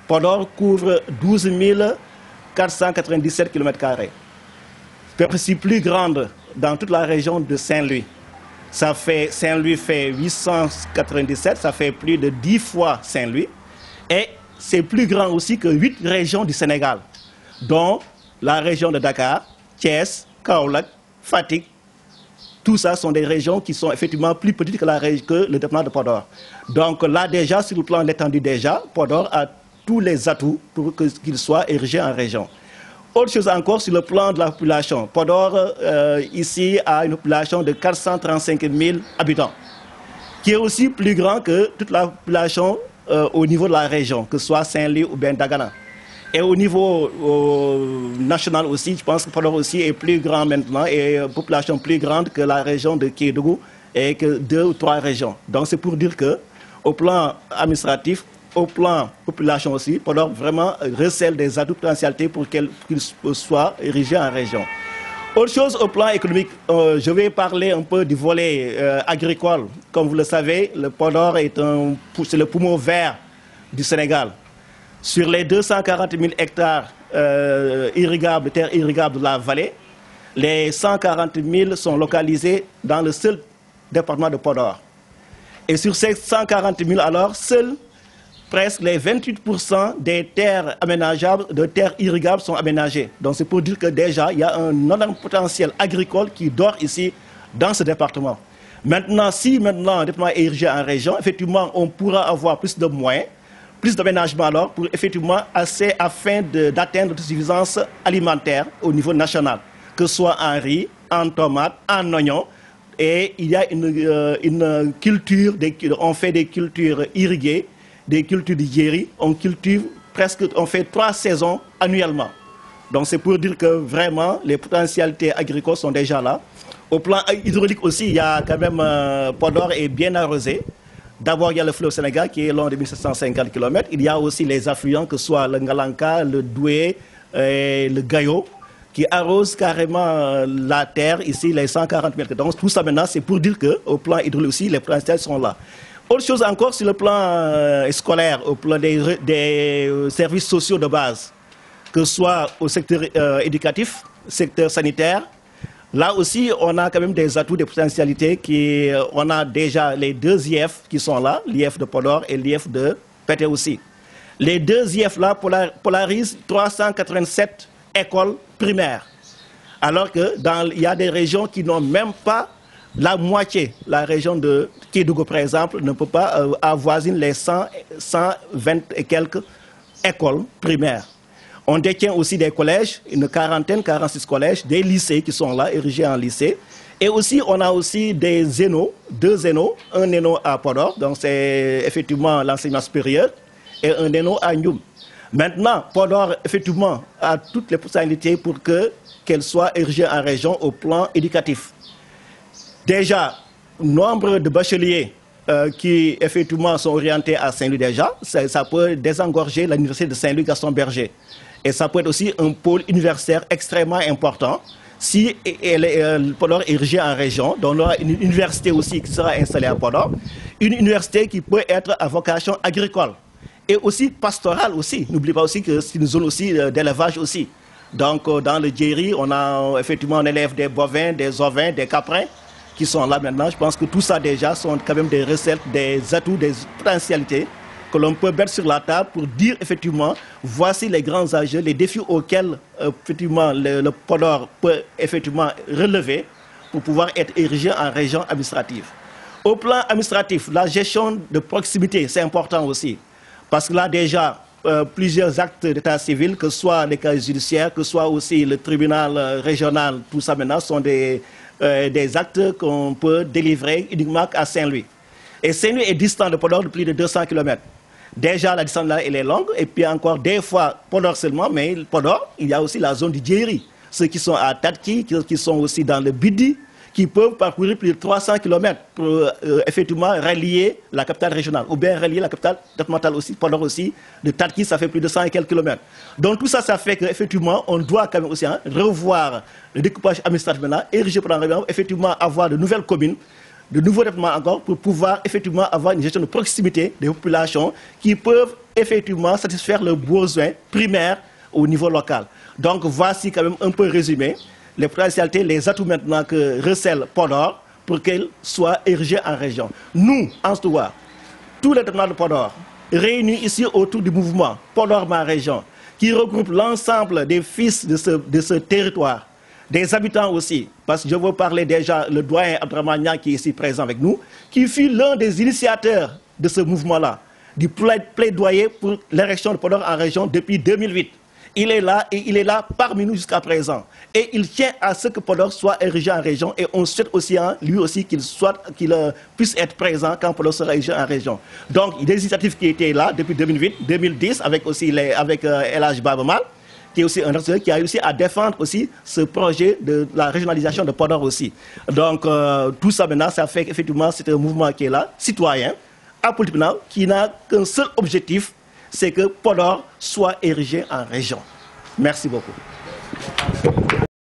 Podor couvre 12 497 km². Superficie plus grande dans toute la région de Saint-Louis. Saint-Louis fait 897, ça fait plus de 10 fois Saint-Louis. Et c'est plus grand aussi que 8 régions du Sénégal, dont la région de Dakar, Thiès, Kaolack, Fatick. Tout ça sont des régions qui sont effectivement plus petites que le département de Podor. Donc là déjà, sur le plan de l'étendue déjà, Podor a tous les atouts pour qu'il soit érigé en région. Autre chose encore sur le plan de la population. Podor, ici, a une population de 435 000 habitants, qui est aussi plus grand que toute la population au niveau de la région, que ce soit Saint-Louis ou bien Dagana. Et au niveau national aussi, je pense que Podor aussi est plus grand maintenant et une population plus grande que la région de Kédougou et que 2 ou 3 régions. Donc c'est pour dire qu'au plan administratif, au plan population aussi, Podor vraiment recèle des atouts potentialités pour qu'il soit érigé en région. Autre chose au plan économique, je vais parler un peu du volet agricole. Comme vous le savez, le Podor c'est le poumon vert du Sénégal. Sur les 240 000 hectares irrigables, terres irrigables de la vallée, les 140 000 sont localisés dans le seul département de Podor. Et sur ces 140 000, alors, seuls presque les 28% des terres aménageables, de terres irrigables sont aménagées. Donc c'est pour dire que déjà, il y a un énorme potentiel agricole qui dort ici, dans ce département. Maintenant, si maintenant le département est érigé en région, effectivement, on pourra avoir plus de moyens, plus d'aménagement alors, pour effectivement afin d'atteindre l'autosuffisance alimentaire au niveau national, que ce soit en riz, en tomates, en oignons. Et il y a une culture, on fait des cultures irriguées, des cultures de djéri, on fait 3 saisons annuellement. Donc c'est pour dire que vraiment les potentialités agricoles sont déjà là. Au plan hydraulique aussi, il y a quand même Podor est bien arrosé. D'abord, il y a le fleuve Sénégal qui est long de 1750 km. Il y a aussi les affluents, que ce soit le Ngalanka, le Doué, et le Gayo, qui arrosent carrément la terre, ici, les 140 mètres. Donc tout ça maintenant, c'est pour dire qu'au plan hydraulique aussi, les potentialités sont là. Autre chose encore sur le plan scolaire, au plan des services sociaux de base, que ce soit au secteur éducatif, secteur sanitaire. Là aussi, on a quand même des atouts, des potentialités. On a déjà les 2 IF qui sont là, l'IF de Podor et l'IF de Pété aussi. Les 2 IF là polarisent 387 écoles primaires. Alors qu'il y a des régions qui n'ont même pas la moitié. La région de Kédougou, par exemple, ne peut pas avoisiner les 120 et quelques écoles primaires. On détient aussi des collèges, une quarantaine, 46 collèges, des lycées qui sont là, érigés en lycée. Et aussi, on a aussi des zénos, 2 zénos, un zéno à Podor, donc c'est effectivement l'enseignement supérieur, et un zéno à Ndioum. Maintenant, Podor, effectivement, a toutes les possibilités pour qu'elle soit érigée en région au plan éducatif. Déjà, nombre de bacheliers qui effectivement sont orientés à Saint-Louis déjà, ça peut désengorger l'université de Saint-Louis Gaston Berger. Et ça peut être aussi un pôle universitaire extrêmement important si Podor est érigé en région. Donc on aura une université aussi qui sera installée à Podor, une université qui peut être à vocation agricole et aussi pastorale aussi. N'oubliez pas aussi que c'est une zone aussi d'élevage aussi. Donc dans le djéri, on élève des bovins, des ovins, des caprins qui sont là maintenant. Je pense que tout ça déjà sont quand même des recettes, des atouts, des potentialités que l'on peut mettre sur la table pour dire effectivement, voici les grands enjeux, les défis auxquels effectivement le Podor peut effectivement relever pour pouvoir être érigé en région administrative. Au plan administratif, la gestion de proximité, c'est important aussi. Parce que là déjà, plusieurs actes d'état civil, que ce soit les cas judiciaires, que ce soit aussi le tribunal régional, tout ça maintenant sont des actes qu'on peut délivrer uniquement à Saint-Louis. Et Saint-Louis est distant de Podor de plus de 200 km. Déjà, la distance là, elle est longue, et puis encore des fois, Podor seulement, mais Podor, il y a aussi la zone du djéri. Ceux qui sont à Tadki, qui sont aussi dans le Bidi, qui peuvent parcourir plus de 300 km pour effectivement rallier la capitale régionale, ou bien rallier la capitale départementale aussi, Podor aussi, de Tadki, ça fait plus de 100 et quelques kilomètres. Donc tout ça, ça fait qu'effectivement, on doit quand même aussi revoir le découpage administratif maintenant, ériger pendant effectivement avoir de nouvelles communes, de nouveaux départements encore pour pouvoir effectivement avoir une gestion de proximité des populations qui peuvent effectivement satisfaire leurs besoins primaires au niveau local. Donc voici quand même un peu résumé les potentialités, les atouts maintenant que recèle Podor pour qu'elle soit érigée en région. Nous, en Stouar, tous les départements de Podor, réunis ici autour du mouvement Podor Ma Région, qui regroupe l'ensemble des fils de ce territoire, des habitants aussi, parce que je veux parler déjà le doyen Abdraman Niang qui est ici présent avec nous, qui fut l'un des initiateurs de ce mouvement-là, du plaidoyer pour l'érection de Podor en région depuis 2008. Il est là et il est là parmi nous jusqu'à présent. Et il tient à ce que Podor soit érigé en région et on souhaite aussi, lui aussi, qu'il puisse être présent quand Podor sera érigé en région. Donc, il y a des initiatives qui étaient là depuis 2008, 2010, avec aussi El Hadj Babamal, qui est aussi un acteur qui a réussi à défendre aussi ce projet de la régionalisation de Podor aussi. Donc, tout ça maintenant, ça fait qu'effectivement, c'est un mouvement qui est là, citoyen, apolitique, qui n'a qu'un seul objectif, c'est que Podor soit érigé en région. Merci beaucoup.